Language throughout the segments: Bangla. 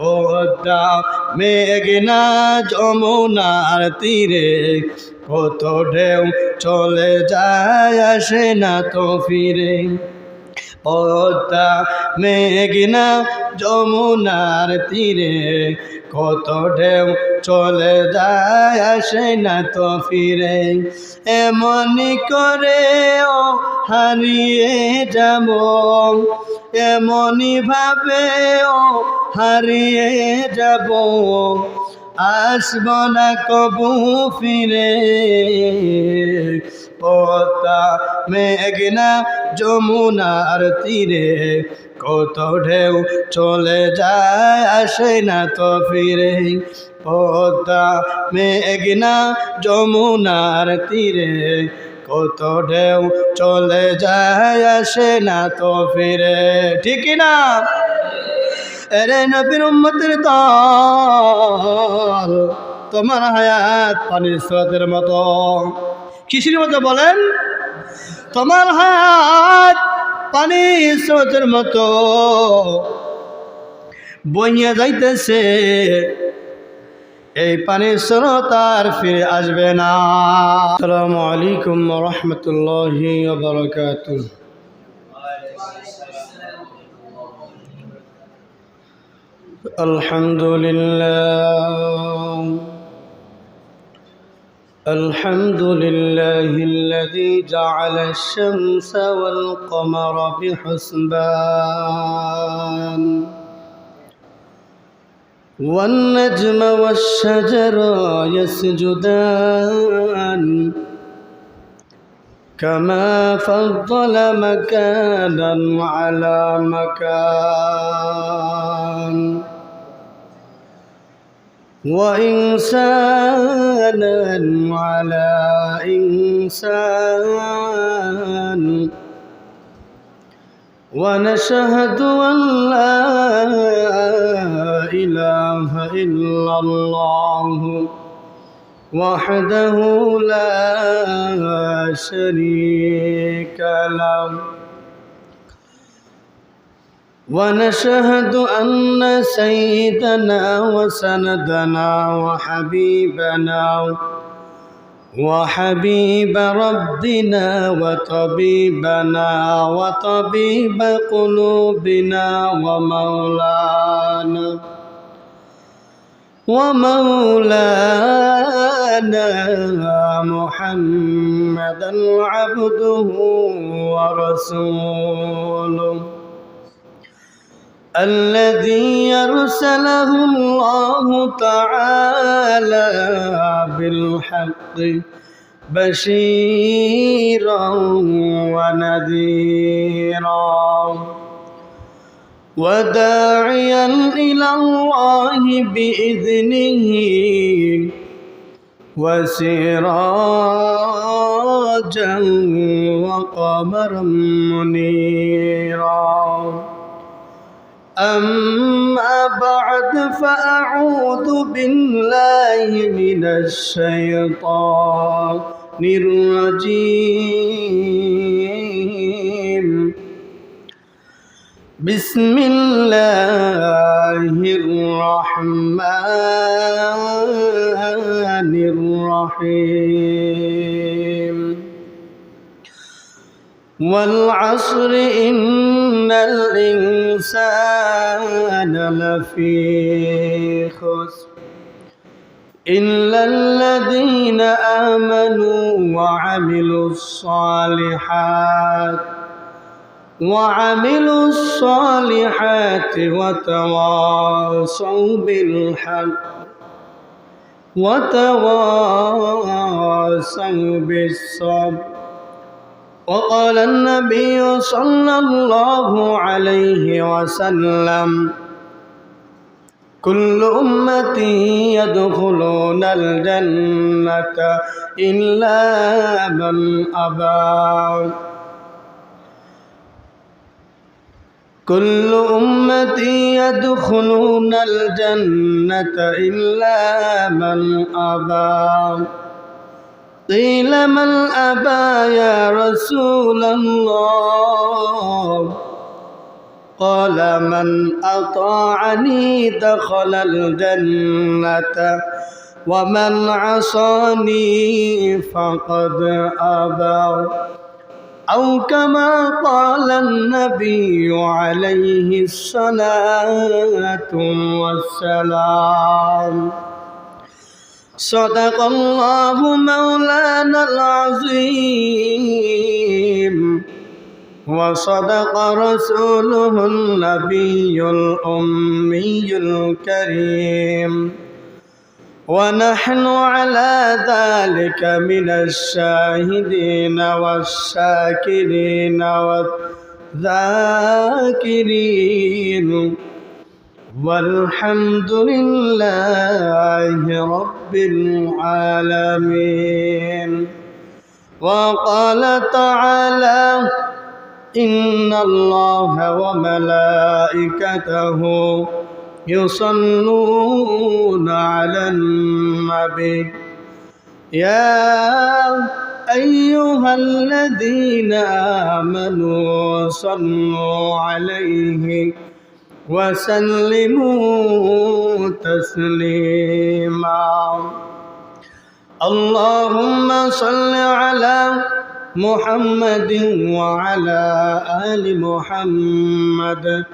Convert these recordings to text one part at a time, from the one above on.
পদ্মা মেঘনা যমুনার তীরে কত ঢেউ চলে যায় আসে না তো ফিরে। পদ্মা মেঘনা যমুনার তীরে কত ঢেউ চলে যায় আসে না তো ফিরে। এমনি করে ও হারিয়ে যাব, এমনি ভাবে ও হারিয়ে যাব, আসব না কবু ফিরে। পদ্মা মেঘনা যমুনার তীরে কত ঢেউ চলে যায় আসে না তো ফিরে। পদ্মা মেঘনা যমুনার তীরে কত ঢেউ চলে যায় আসে না তো ফিরে। ঠিক না? এরে নবীর উম্মতের দল, তোমার হায়াত পানির স্রোতের মতো। কিসের মতো বলেন? তোমার হায়াত পানির স্রোতের মতো বইয়া যাইতেছে, এই পানির স্রোত আর ফিরে আসবে না। আসসালামু আলাইকুম ওয়া রাহমাতুল্লাহি ওয়া বারাকাতুহু। الحمد لله الذي جعل الشمس والقمر بحسبان والنجم والشجر يسجدان كما فضل مكانا على مكان وإنسانا على إنسان ونشهد أن لا إله إلا الله وحده لا شريك له ونشهد أن سيدنا وسندنا وحبيب ربنا وطبيبنا وطبيب قلوبنا ومولانا محمدا عبده ورسوله الذي أرسله الله تعالى بالحق بشيرا ونذيرا وداعيا إلى الله بإذنه وسراجا وقمرا منيرا. أما بعد فأعوذ بالله من الشيطان الرجيم. بسم الله الرحمن الرحيم. والعصر إن الإنسان لفي خسر إلا الذين آمنوا وعملوا الصالحات وتواصوا بالحق وتواصوا بالصبر. وقال النبي صلى الله عليه وسلم كل أمتي يدخلون الجنة إلا من أبى. كل أمتي يدخلون الجنة إلا من أبى. قيل من أبى يا رسول الله؟ قال من أطاعني دخل الجنة ومن عصاني فقد أبى أو كما قال النبي عليه الصلاة والسلام. صدق الله مولانا العظيم وصدق رسوله النبي الأمي الكريم ونحن على ذلك من الشاهدين والشاكرين والذاكرين والحمد لله رب العالمين. وقال تعالى إن الله وملائكته يصلون على النبي يا أيها الذين آمنوا صلوا عليه وسلموا تسليما. اللهم صل على محمد وعلى آل محمد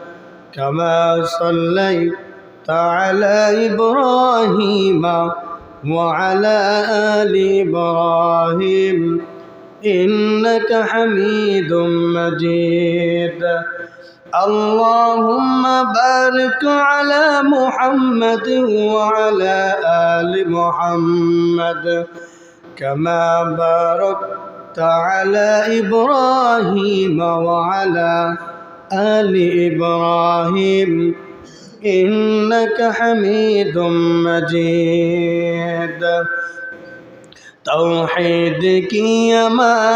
كما صليت على إبراهيم وعلى آل إبراهيم إنك حميد مجيد. اللهم بارك على محمد وعلى آل محمد كما باركت على إبراهيم وعلى آل إبراهيم إنك حميد مجيد. توحيدك يا माना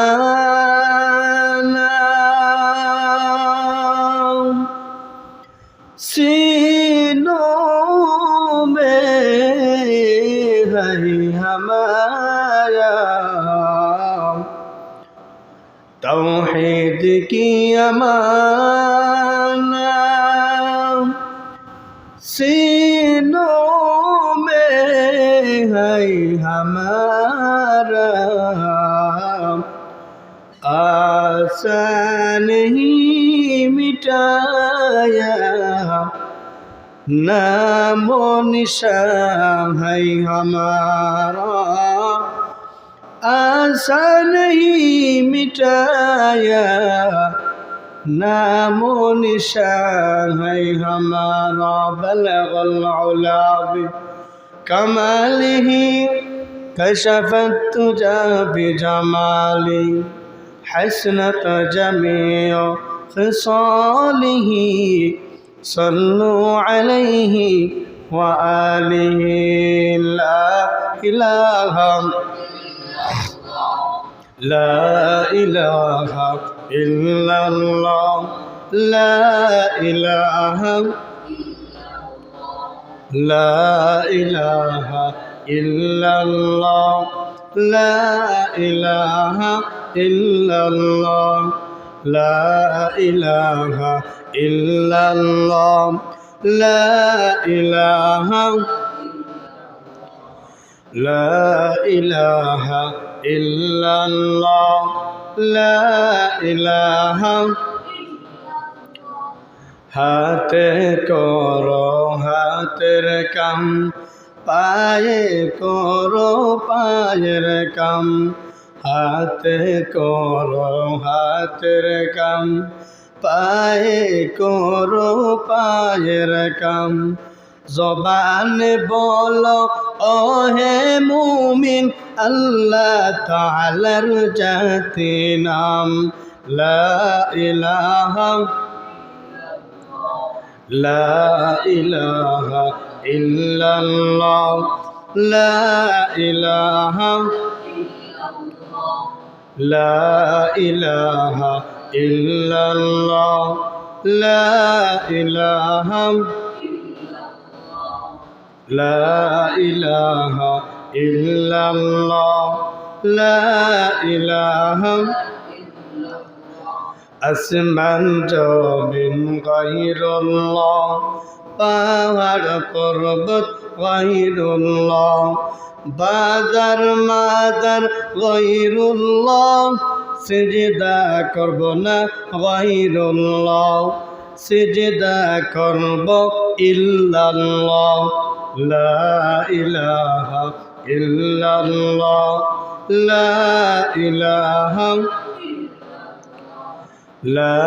सीनों में है हमारा तौहीद की अमाना सीनों में है हमारा आसान ही मिटाया नामो निशान है हमारा आसान ही मिटाया नामो निशान है हमारा बलगल उला बिकमालिही कशफत तुजा बिजमाली हसनत जमीअ खिसालिही सल्लु अलैहि व आलिहि ला इलाहा इल्लल्लाह ला इलाहा इल्लल्लाह ला इलाहा इल्लल्लाह ला इलाहा इल्लल्लाह ला इलाहा इल्लल्लाह ला इलाहा हाथे करो हाथेर काम पाये करो पायर काम हाथे करो हाथेर काम पाये करो पायर काम ज़बान बोलो ओ हे मुमिन अल्लाह ताआलार जाती नाम ला इलाहा इल्लल्लाह ला इलाहा इल्लल्लाह ला इलाहा इल्लल्लाह ला इलाहा আসমান জমিন গায়রুল্লাহ, পাহাড় পর্বত গায়রুল্লাহ, বাজার মাদার গায়রুল্লাহ, সিজদা করব না গায়রুল্লাহ, সিজদা করব ইল্লাল্লাহ, লা ইলাহা ইল্লাল্লাহ, লা ইলাহা লা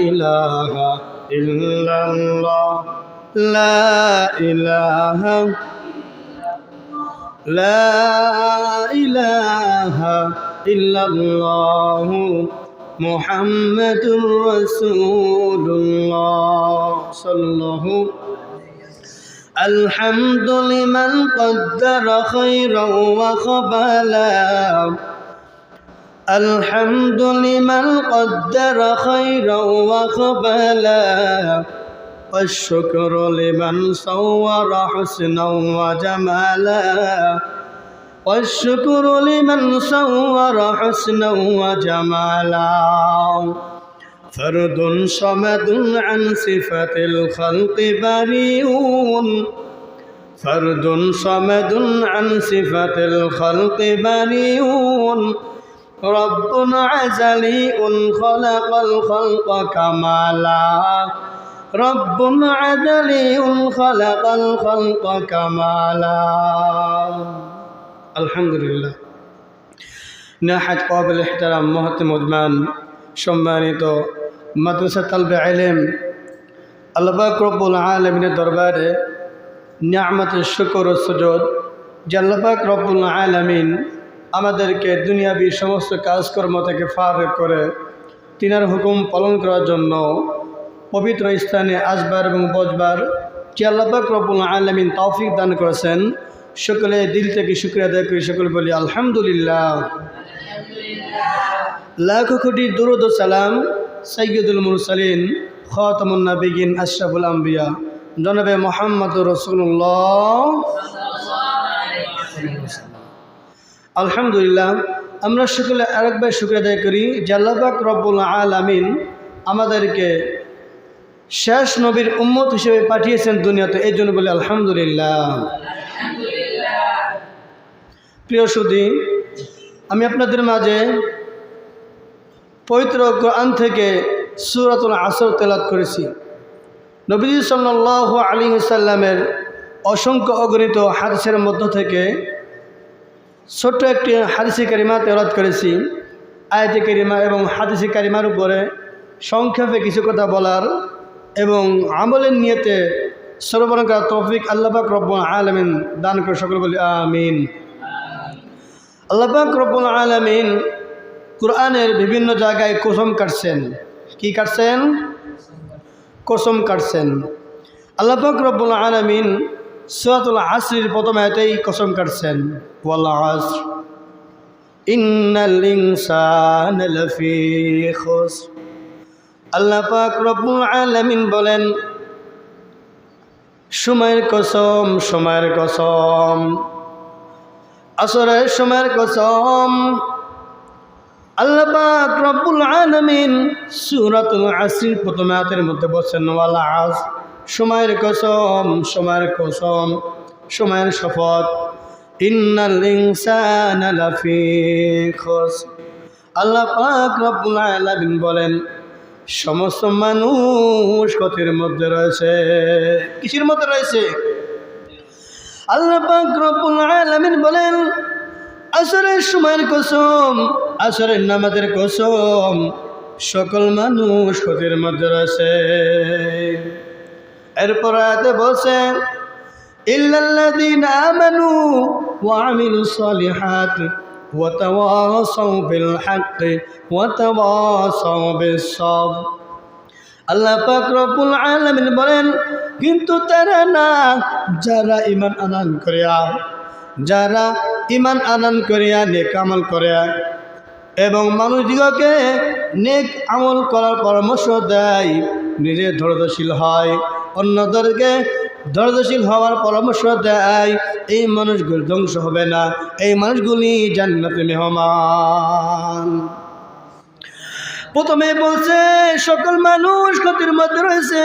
ইলাহা ইল্লাল্লাহ, লা ইলাহা লা ইলাহা ইল্লাল্লাহ, মুহাম্মাদুর রাসূলুল্লাহ সাল্লাল্লাহু। الحمد لمن قدر خيرا وقبلا، الحمد لمن قدر خيرا وقبلا، والشكر لمن صور حسنا وجمالا، والشكر لمن صور حسنا وجمالا، فرد صمد عن صفة الخلق بريء، فرد صمد عن صفة الخلق بريء، رب عزلي خلق الخلق كمالا، رب عزلي خلق الخلق كمالا. الحمد لله. ناحية قابل احترام محترم উদ্মান সম্মানিত মাদ্রাসা তালবে ইলম, আল্লাহ পাক রব্বুল আলামিনের দরবারে নিয়ামতের শুকর ও সুজুদ যে আল্লাহ পাক রব্বুল আলামিন আমাদেরকে দুনিয়াবি সমস্ত কাজকর্ম থেকে ফারেক করে তিনার হুকুম পালন করার জন্য পবিত্র স্থানে আসবার এবং বসবার যে আল্লাহ পাক রব্বুল আলামিন তৌফিক দান করেছেন, সকলে দিল থেকে শুকরিয়া আদায় করি, সকলে বলি আলহামদুলিল্লাহ। লাখো কোটি দুরূদ ও সালাম সাইয়্যিদুল মুরসালিন খাতামুন নবিয়্যিন আশরাফুল আম্বিয়া জনাবে মুহাম্মদুর রাসূলুল্লাহ। আলহামদুলিল্লাহ, আমরা সকলে আরেকবার শুকরিয়া আদায় করি যে আল্লাহ পাক রব্বুল আলামিন আমাদেরকে শেষ নবীর উম্মত হিসেবে পাঠিয়েছেন দুনিয়াতে, এই জন্য বলি আলহামদুলিল্লাহ। প্রিয় সুধী, আমি আপনাদের মাঝে পবিত্র কোরআন থেকে সূরাতুল আসর তেলাওয়াত করেছি। নবীজি সাল্লাল্লাহু আলাইহি ওয়াসাল্লামের অসংখ্য অগণিত হাদিসের মধ্য থেকে ছোট্ট একটি হাদিসে কারিমা তেলাওয়াত করেছি। আয়াতে কারিমা এবং হাদিসে কারিমার উপরে সংক্ষেপে কিছু কথা বলার এবং আমলের নিয়তে সর্বরণ করার তৌফিক আল্লাহ পাক রব্বুল আলামিন দান করে, সকলে বলি আমিন। আল্লাহ পাক রব্বুল আলামিন কুরআনের বিভিন্ন জায়গায় কসম কাটছেন। কি কাটছেন? কসম কাটছেন। আল্লাহ পাক রব্বুল আলামিন সূরাতুল আসরের প্রথম আয়াতেই কসম কাটছেন, ওয়াল আসর ইন্নাল ইনসানা লাফি খুসর। আল্লাহ পাক রব্বুল আলামিন বলেন, সময়ের কসম, সময়ের কসম, আসরের সময়ের কসম। আল্লাহ পাক রব্বুল আলামিন সূরাতুল আসর প্রথম আয়াতের মধ্যে বলেন, ওয়াল আসর, সময়ের কসম, সময়ের কসম, সময়ের শপথ। ইন্নাল ইনসানা লাফি খুসর। আল্লাহ পাক রব্বুল আলামিন বলেন, সমস্ত মানুষ ক্ষতির মধ্যে রয়েছে। কিসের মধ্যে রয়েছে? আল্লাহ পাক রব্বুল আলামিন বলেন, আসরের সময়ের কসম, আসরের নামাজের কসম, সকল মানুষ ক্ষতির মধ্যে রয়েছে। এরপর আয়াতে বলছে, ইল্লাল্লাযীনা আমানু ওয়া আমিলুস সালিহাত ওয়া তাওয়াসাউ বিল হাক্কি ওয়া তাওয়াসাউ বিস সাবর। আল্লাহ পাক রব্বুল আলামিন বলেন, কিন্তু তারা না যারা ঈমান আনয়ন করিয়া, যারা ঈমান আনয়ন করিয়া নেক আমল করে এবং মানুষদিগকে নেক আমল করার পরামর্শ দেয়, নিজে ধৈর্যশীল হয়, অন্যদেরকে ধৈর্যশীল হওয়ার পরামর্শ দেয়, এই মানুষগুলি ধ্বংস হবে না, এই মানুষগুলি জান্নাতে মেহমান। প্রথমে বলছে সকল মানুষ ক্ষতির মধ্যে রয়েছে,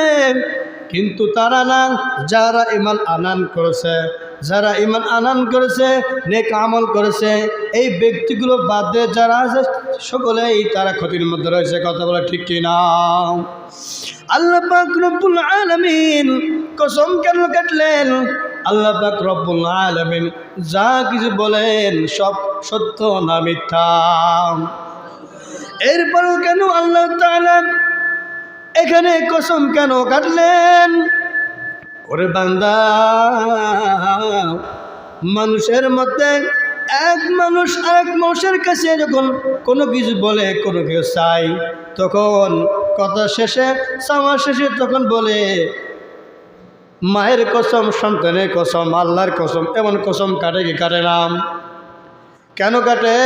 কিন্তু তারা না, যারা ঈমান আনয়ন করেছে, যারা ঈমান আনয়ন করেছে, নেক আমল করেছে, এই ব্যক্তিগুলো বাদ দিয়ে যারা আছে সকলেই তারা ক্ষতির মধ্যে রয়েছে। কথা বলে ঠিক কিনা? আল্লাহ পাক রব্বুল আলামিন কসম কেন কাটলেন? আল্লাহ পাক রব্বুল আলামিন যা কিছু বলেন সব সত্য না মিথ্যা। এরপরও কেন আল্লাহ তাআলা এখানে কসম কেন কাটলেন? ওরে বান্দা, মানুষের মধ্যে এক মানুষ আরেক মানুষের কাছে যখন কোনো কিছু বলে, কোনো কিছু চাই, তখন কথা শেষে, চাওয়া শেষে তখন বলে মায়ের কসম, সন্তানের কসম, আল্লাহর কসম, এমন কসম কাটে কি কাটে না? কেন কাটে?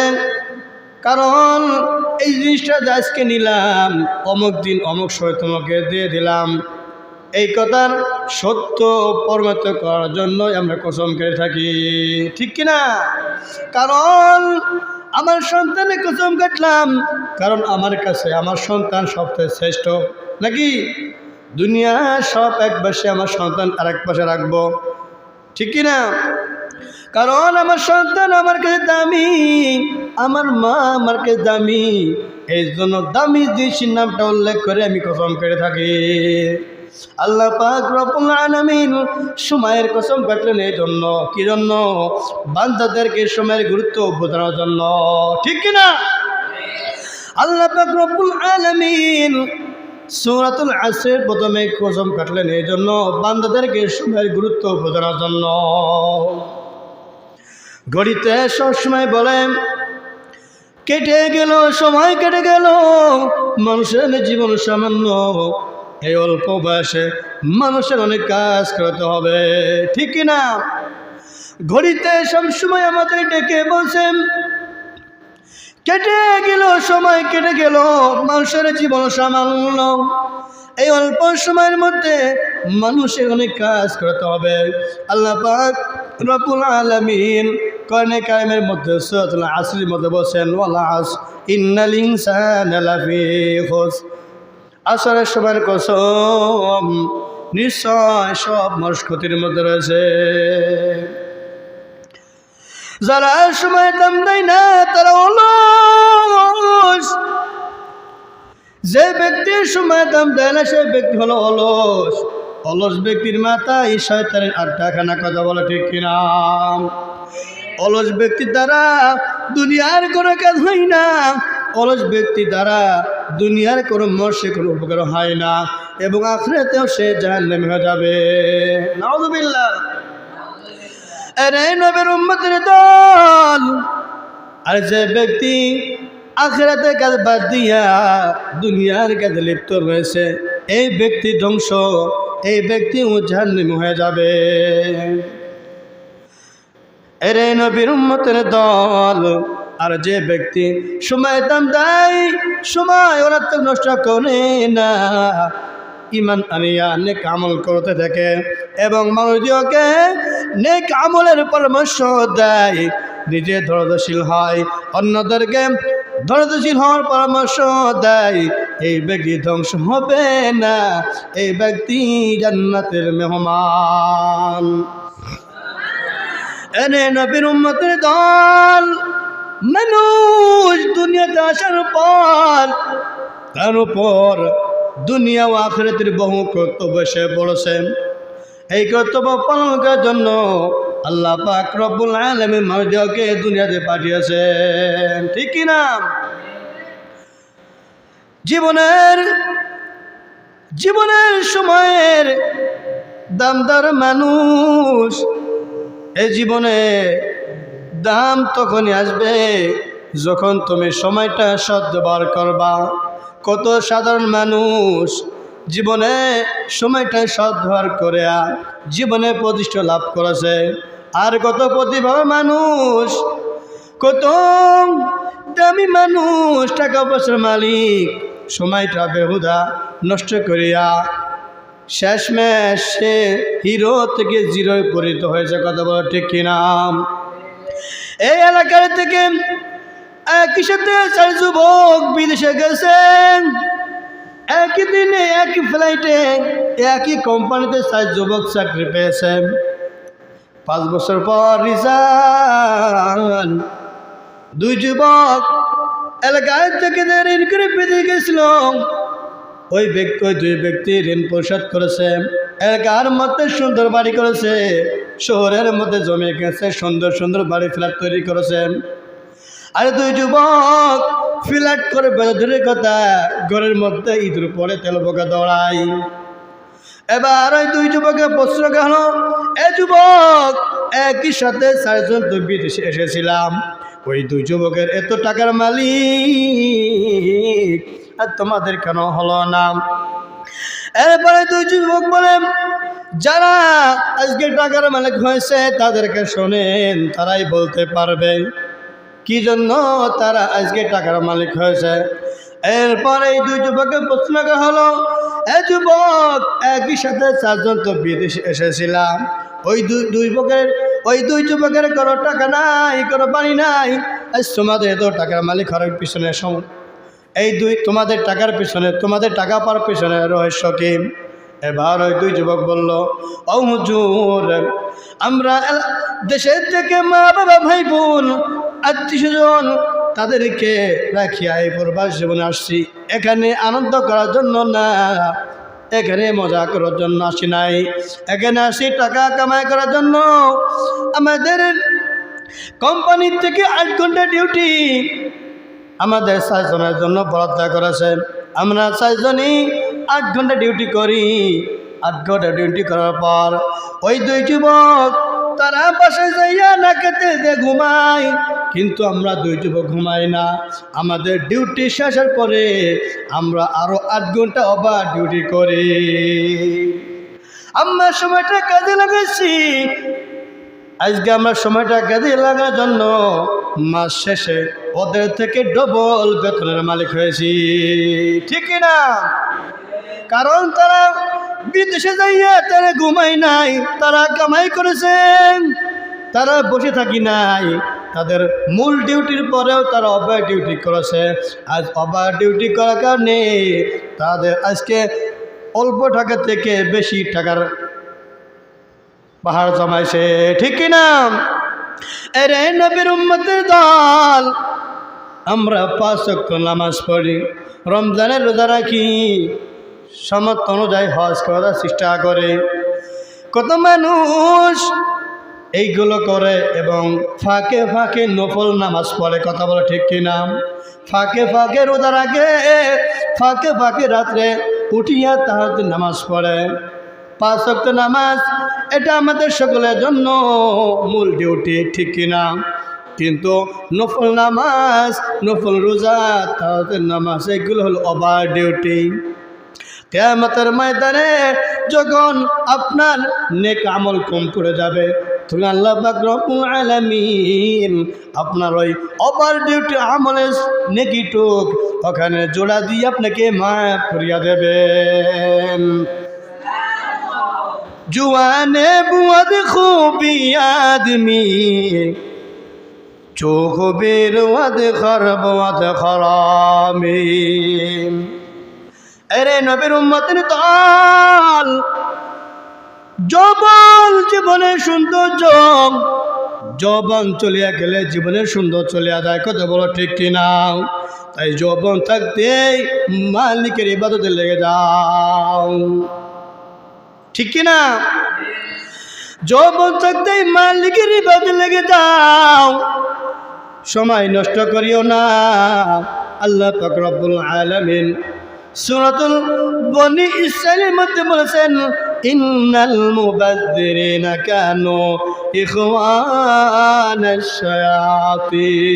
কারণ এই জিনিসটা আজকে নিলাম, অমুক দিন অমুক সময় তোমাকে দিয়ে দিলাম, এই কথার সত্য প্রমাণিত করার জন্য আমরা কসম কেটে থাকি, ঠিক কিনা? কারণ আমার সন্তানের কসম কাটলাম, কারণ আমার কাছে আমার সন্তান সবচেয়ে শ্রেষ্ঠ, নাকি? দুনিয়া সব এক পাশে, আমার সন্তান আরেক পাশে রাখবো, ঠিক কিনা? কারণ আমার সন্তান আমার কাছে দামি, আমার মা আমার কাছে দামি, এই জন্য দামি জিনিসের নামটা উল্লেখ করে আমি কসম করে থাকি। আল্লাহ পাক রব্বুল আলামিন সময়ের কসম কাটলেন এই জন্য, কি জন্য? বান্দাদেরকে সময়ের গুরুত্ব বোঝানোর জন্য, ঠিক কিনা? আল্লাহ পাক রব্বুল আলামিন সূরাতুল আসরের প্রথমে কসম কাটলেন এই জন্য, বান্দাদেরকে সময়ের গুরুত্ব বোঝানোর জন্য। ঘড়িতে সবসময় বলেন কেটে গেল, সময় কেটে গেল, মানুষের জীবন সামান্য, এই অল্প বয়সে মানুষের অনেক কাজ করতে হবে, ঠিক কিনা? ঘড়িতে সবসময় আমাদের ডেকে বলছেন কেটে গেল, সময় কেটে গেল, মানুষের জীবন সামান্য, এই অল্প সময়ের মধ্যে মানুষের অনেক কাজ করতে হবে। আল্লাহ পাক রব্বুল আলামিন কোরআনে কারিমের মধ্যে সূরাতুল আসরের মধ্যে বলেন ওয়াল আস ইন্নাল ইনসানা লাফি খুসর, আসরের সময়ের কসম, নিশ্চয় সব মানুষ ক্ষতির মধ্যে রয়েছে। যারা সময় দাম দেয় না তারা অলস, যে ব্যক্তির সময় দাম দেয় না সে ব্যক্তি হলো অলস। অলস ব্যক্তির মাথায় শয়তানের আড্ডাখানা, কথা বলে ঠিক কিনা? অলস ব্যক্তির দ্বারা দুনিয়ার কোনো কাজ হয় না, অলস ব্যক্তি দ্বারা দুনিয়ার কোনো মর্ষে কোনো উপকার হয় না, এবং আখিরাতেও সে জাহান্নামী হয়ে যাবে। নাউযুবিল্লাহ। আরে নবীর উম্মতের দল, আর যে ব্যক্তি আখিরাতের কাজ বাদ দিয়া দুনিয়ার কাজে লিপ্ত রয়েছে, এই ব্যক্তি ধ্বংস, এই ব্যক্তি জাহান্নামী হয়ে যাবে। এরে নবীর উম্মতের দল, আর যে ব্যক্তি সময় দাম দেয়, সময় অনর্থক নষ্ট করে না, ঈমান আনিয়া নেক আমল করতে থাকে এবং মানুষকে নেক আমলের পরামর্শ দেয়, নিজে ধৈর্যশীল হয়, অন্যদেরকে ধৈর্যশীল হওয়ার পরামর্শ দেয়, এই ব্যক্তি ধ্বংস হবে না, এই ব্যক্তি জান্নাতের মেহমান। এনে নবীর উম্মতের দল, মানুষ দুনিয়াতে আসার পর তার উপর দুনিয়া ও আখিরাতের বহু কর্তব্য সে পড়েছে। এই কর্তব্য পালন করার জন্য আল্লাহ পাক রব্বুল আলামিন মানুষকে দুনিয়াতে পাঠিয়েছেন, ঠিক কিনা? জীবনের সময়ের দামদার মানুষ, এই জীবনে দাম তখনই আসবে যখন তুমি সময়টা সদ্ব্যবহার করবা। কত সাধারণ মানুষ জীবনে সময়টা সদ্ব্যবহার করে জীবনে প্রতিষ্ঠা লাভ করেছে, আর কত প্রতিভাবান মানুষ, কত দামি মানুষ, টাকা পয়সার মালিক, সময়টা বেহুদা নষ্ট করিয়া শেষমেশ সে হিরো থেকে জিরোয় পরিণত হয়েছে, কথা বলা ঠিক কিনা? এই এলাকার থেকে একই সাথে 4 যুবক বিদেশে গেছেন। একই দিনে একই ফ্লাইটে একই কোম্পানিতে 4 যুবক চাকরি পেয়েছেন। 5 বছর পর রিজাল্ট। 2 যুবক এলাকায় থেকে ঋণ করে বেঁধে গেছিল। ওই 2 ব্যক্তি ঋণ পরিশোধ করেছে, এলাকার মধ্যে সুন্দর বাড়ি করেছে, শহরের মধ্যে জমে গেছে, সুন্দর সুন্দর বাড়ি ফ্ল্যাট তৈরি করেছেন। আর 2 যুবক ফ্ল্যাট করে বেঁধে কথা ঘরের মধ্যে ইঁদুর পড়ে তেল পোকা দৌড়াই। এবার ওই 2 যুবকের প্রশ্ন গেল, এ যুবক একই সাথে 4 জন তো বিদেশে এসেছিলাম, ওই 2 যুবকের এত টাকার মালিক আর তোমাদের কেন হলো না? এরপরে 2 যুবক বলেন, যারা আজকে টাকার মালিক হয়েছে তাদেরকে শোনেন, তারাই বলতে পারবে কি জন্য তারা আজকে টাকার মালিক হয়েছে। এরপরে এই 2 যুবকের প্রশ্ন হলো, এ যুবক একই সাথে 4 জন তো বিদেশে এসেছিলাম, ওই 2 যুবকের কোনো টাকা নাই, কোনো বাড়ি নাই, আজ তোমাদের এত টাকার মালিক হওয়ার পিছনে এই তোমাদের টাকার পিছনে, তোমাদের টাকা পাওয়ার পিছনে রহস্য কি? এবার ওই 2 যুবক বলল, ও হুজুর, আমরা দেশের থেকে মা বাবা ভাই বোন আত্মীয়স্বজন তাদেরকে রাখিয়া এই প্রবাস জীবনে আসছি, এখানে আনন্দ করার জন্য না, এখানে মজা করার জন্য আসি নাই, এখানে আসি টাকা কামাই করার জন্য। আমাদের কোম্পানির থেকে 8 ঘন্টা ডিউটি আমাদের 4 জনের জন্য বরাদ্দ করেছেন। আমরা 4 জনই 8 ঘন্টা ডিউটি করি। 8 ঘন্টা ডিউটি করার পর ওই 2 যুবক তারা বাসায় যাইয়া না খেতে দিয়ে ঘুমায়, কিন্তু আমরা 2 যুবক ঘুমাই না। আমাদের ডিউটি শেষের পরে আমরা আরো 8 ঘন্টা ওভার ডিউটি করি। আমরা সময়টা কাজে লাগাইছি। আজকে আমরা সময়টা কাজে লাগার জন্য মাস শেষে ওদের থেকে ডবল বেতনের মালিক হয়েছি, ঠিক না? কারণ তারা বিদেশে যাইয়া তারা ঘুমাই নাই, তারা কামাই করেছেন, তারা বসে থাকি নাই। তাদের মূল ডিউটির পরেও তারা ওভার ডিউটি করেছে। আজ ওভার ডিউটি করার কারণে তাদের আজকে অল্প টাকা থেকে বেশি টাকার পাহাড় জমাইছে, ঠিক কিনা? এরে নবীর উম্মতের দল, আমরা 5 ওয়াক্ত নামাজ পড়ি, রমজানের রোজা রাখি, সামর্থ্য অনুযায়ী হজ করার চেষ্টা করে। কত মানুষ এইগুলো করে এবং ফাঁকে ফাঁকে নফল নামাজ পড়ে, কথা বলে ঠিক কিনা? ফাঁকে ফাঁকে রোজা রাখে, ফাঁকে ফাঁকে রাত্রে উঠিয়া তাহাজ্জুদ নামাজ পড়ে। 5 ওয়াক্ত নামাজ এটা আমাদের সকলের জন্য মূল ডিউটি, ঠিক কিনা? কিন্তু নফল নামাজ, নফল রোজা, তাহাজ্জুদ নামাজ এগুলো হলো ওভার ডিউটি। কিয়ামতের ময়দানে যখন আপনার নেক আমল কম করে যাবে, তখন আল্লাহ পাক রব্বুল আলামিন আপনার ওই ওভার ডিউটি আমলের নেকিটুক ওখানে জোড়া দিয়ে আপনাকে মাফ করিয়া দেবেন। জুয়ানে বুয়াদ খুবি আদমি, চোখ বের ওয়াদ খরব ওয়াদ খরামি। এরে নবীর উম্মতের দল, যৌবন জীবনের সৌন্দর্য, যৌবন চলিয়া গেলে জীবনের সুন্দর চলিয়া যায়, কত বড় ঠিক কিনা? তাই যৌবন থাকতেই মালিকের ইবাদতে লেগে যাও, ঠিক কিনা? যৌবন থাকতেই মালিকের ইবাদতে লেগে যাও, সময় নষ্ট করিও না। আল্লাহ পাক রব্বুল আলামিন সূরাতুল বনি ইসরাঈলের মধ্যে বলেছেন, ইন্নাল মুবাযযিরিনা কানু ইখওয়ানাশ শায়াতিন।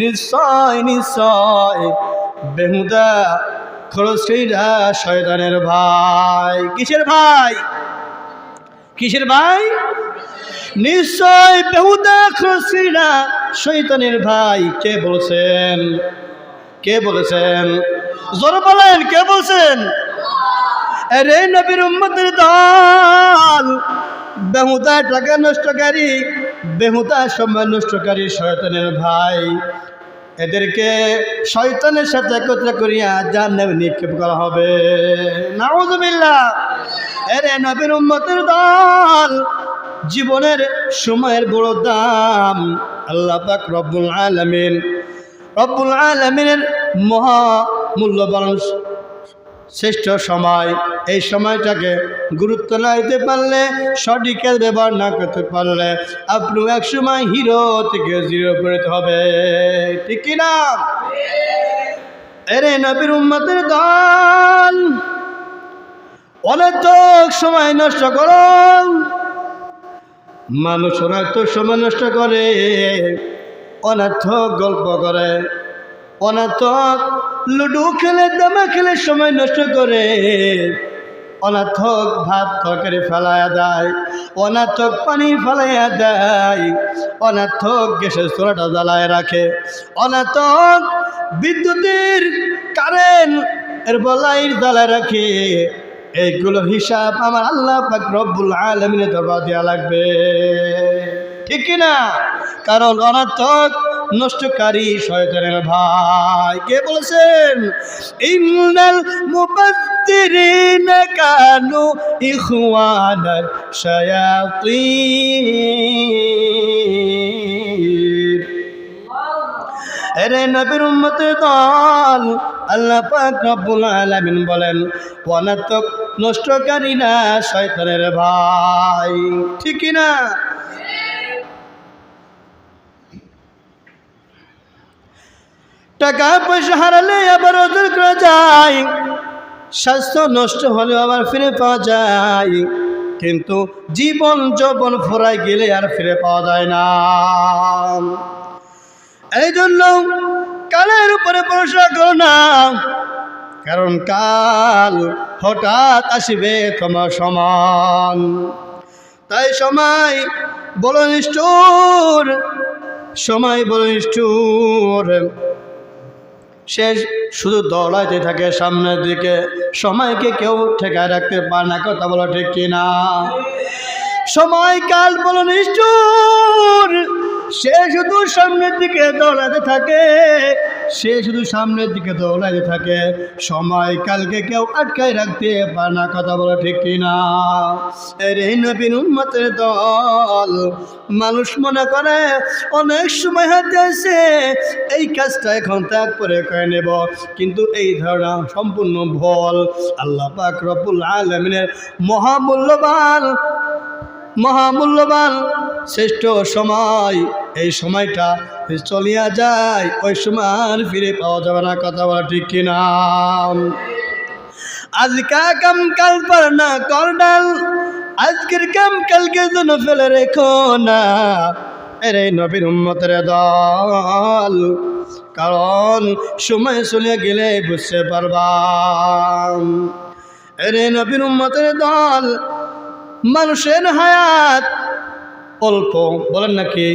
নিশ্চয় নিশ্চয় বেহুদা খরচকারীরা শয়তানের ভাই। কিসের ভাই? কিসের ভাই? নিশ্চয় বেহুদা খরচকারীরা শয়তানের ভাই। কে বলছেন? কে বলেছেন? জোরে বলেন, কে বলছেন? আরে নবীর উম্মতের দল, বেহুদা টাকা নষ্টকারী বেহুদা সময় নষ্টকারী শয়তানের ভাই, এদেরকে শয়তানের সাথে একত্র করিয়া জাহান্নামে নিক্ষেপ করা হবে। নাউযুবিল্লাহ। এরে নবীর উম্মতের দল, জীবনের সময়ের বড় দাম আল্লাহ পাক রব্বুল আলামিনের মহা মূল্যবান শ্রেষ্ঠ সময়। এই সময়টাকে গুরুত্ব না দিতে পারলে, সঠিক ব্যবহার না করতে পারলে আপনি এক সময় হিরো থেকে জিরো করতে হবে, ঠিক কিনা? এরে নবীর উম্মতের দল, অনর্থক সময় নষ্ট করো। মানুষ অনর্থক সময় নষ্ট করে, অনর্থক গল্প করে, অনর্থক লুডু খেলে, দামা খেলে সময় নষ্ট করে, অনর্থক ভাত তরকারি ফেলাইয়া দেয়, অনর্থক পানি ফেলাইয়া দেয়, অনর্থক গ্যাসের চুলাটা জ্বালায় রাখে, অনর্থক বিদ্যুতের কারেন্ট এর লাইট জ্বালায় রাখে। এইগুলো হিসাব আমার আল্লাহ পাক রব্বুল আলামিনের দরবার দেওয়া লাগবে, ঠিক কিনা? কারণ অনর্থক নষ্টকারী শয়তানের ভাই। কে বলেছেন? ইন্নাল মুবাত্তিরিনা কানু ইখওয়ানাশ শায়াতিন। এরে নবীর উম্মতের দল, আল্লাহ পাক রব্বুল আলামিন বলেন অনর্থক নষ্টকারীরা শয়তানের ভাই, ঠিক কিনা? টাকা পয়সা হারালে আবার ওদের করে যায়, স্বাস্থ্য নষ্ট হলেও আবার ফিরে পাওয়া যায়, কিন্তু জীবন যৌবন ফুরাই গেলে আর ফিরে পাওয়া যায় না। এই জন্য কালের উপরে ভরসা করো না, কারণ কাল হঠাৎ আসিবে তোমার সমান। তাই সময় বড় নিষ্ঠুর, সময় বড় নিষ্ঠুর। সে শুধু দৌড়াইতে থাকে সামনের দিকে, সময়কে কেউ ঠেকায় রাখতে পারে না। কথা বলো ঠিক কিনা? সময় কাল বড় নিষ্ঠুর, সে শুধু সামনের দিকে দৌড়াতে থাকে, সে শুধু সামনের দিকে দৌড়াতে থাকে, সময় কালকে কেউ আটকায় রাখতে পারে না। কথা বলো ঠিক কিনা? এরে নবীর উম্মতের দল, মানুষ মনে করে অনেক সময় হাতে আছে, এই কাজটা এখন ত্যাগ করে নেব, কিন্তু এই ধারণা সম্পূর্ণ ভুল। আল্লাহ পাক রব্বুল আলামিনের মহামূল্যবান শ্রেষ্ঠ সময়, এই সময়টা চলিয়া যায়, ওই সময় আর ফিরে পাওয়া যাবে না। কথা বলা ঠিক কিনা? আজকা কাম কাল পার না কর ডাল, আজকের কাম কালকে যেন ফেলে রেখো না। এরে নবীর উম্মতের দল, কারণ সময় চলে গেলে বুঝতে পারবা। এরে নবীর উম্মতের দল, মানুষের হায়াত অল্প, বলেন নাকি?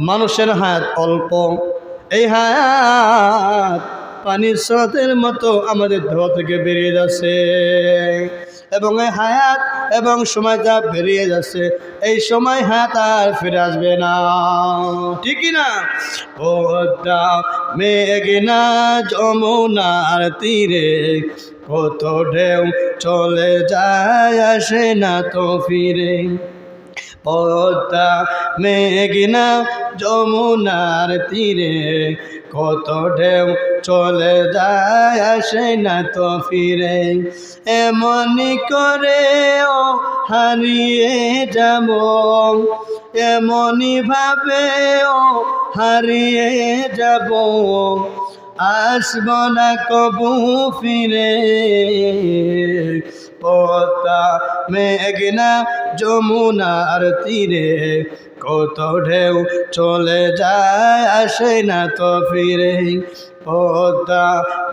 মানুষের হায়াত অল্প, এই হায়াত পানির স্রোতের মতো আমাদের দেহ থেকে বেরিয়ে যাচ্ছে, এবং এই হায়াত এবং সময় যা বেরিয়ে যাচ্ছে, এই সময় হায়াত আর ফিরে আসবে না, ঠিক না? পদ্মা মেঘনা যমুনার তীরে কত ঢেউ চলে যায়, আসে না তো ফিরে। পদ্মা মেঘনা যমুনার তীরে কত ঢেউ চলে যায়, আসে না তো ফিরে। এমনি করে ও হারিয়ে যাব, এমনি ভাবে ও হারিয়ে যাব, আসব না কবু ফিরে। পদ্মা মেঘনা যমুনার তীরে কত ঢেউ চলে যায়, আসে না তো ফিরে। পদ্মা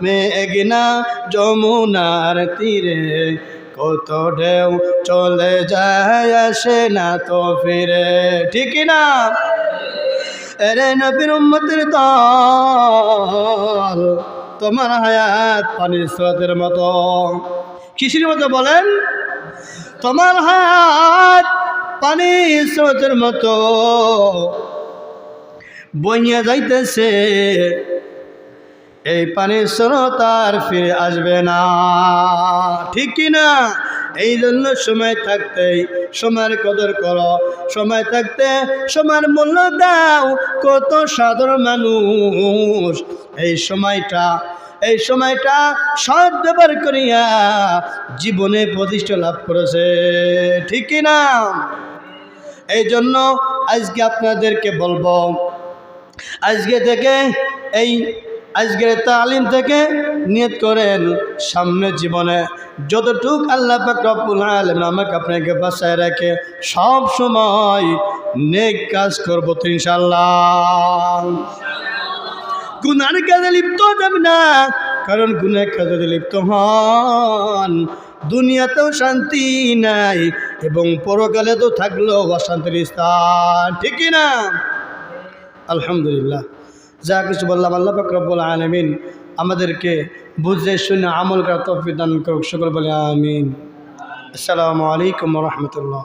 মেঘনা যমুনার তীরে কত ঢেউ চলে যায়, আসে না তো ফিরে, ঠিক না? এরে নবীর উম্মতের দল, তোমার হায়াত পানির স্রোতের মতো। কিসের মতো বলেন? তোমার হায়াত পানি স্রোতের মতো বইয়া যাইতেছে, এই পানির স্রোত আর ফিরে আসবে না, ঠিক কিনা? এই জন্য সময় থাকতেই সময়ের কদর করো, সময় থাকতে সময়ের মূল্য দাও। কত সাধারণ মানুষ এই সময়টা সৎ ব্যবহার করিয়া জীবনে প্রতিষ্ঠা লাভ করেছে, ঠিক কিনা? এই জন্য আজকে আপনাদেরকে বলবো, আজকে থেকে আজকের তালিম থেকে নিয়ত করেন সামনের জীবনে যতটুক আল্লাহ পাক রব্বুল আলামিন আমাকে আপনাকে বাঁচায় রাখে সব সময় নেক কাজ করবো তো ইনশাআল্লাহ। গুনার কাজে লিপ্ত যাবে না, কারণ গুনার কাজে লিপ্ত হন দুনিয়াতেও শান্তি নাই এবং পরকালে তো থাকলেও অশান্তির স্থান, ঠিক কিনা? আলহামদুলিল্লাহ, যা কিছু বললাম আল্লাহ পাক রব্বুল আলামিন আমাদেরকে বুঝে শুনে আমল করার তৌফিক দান করুক, সকল বলে আমিন। আসসালামু আলাইকুম ওয়া রাহমাতুল্লাহ।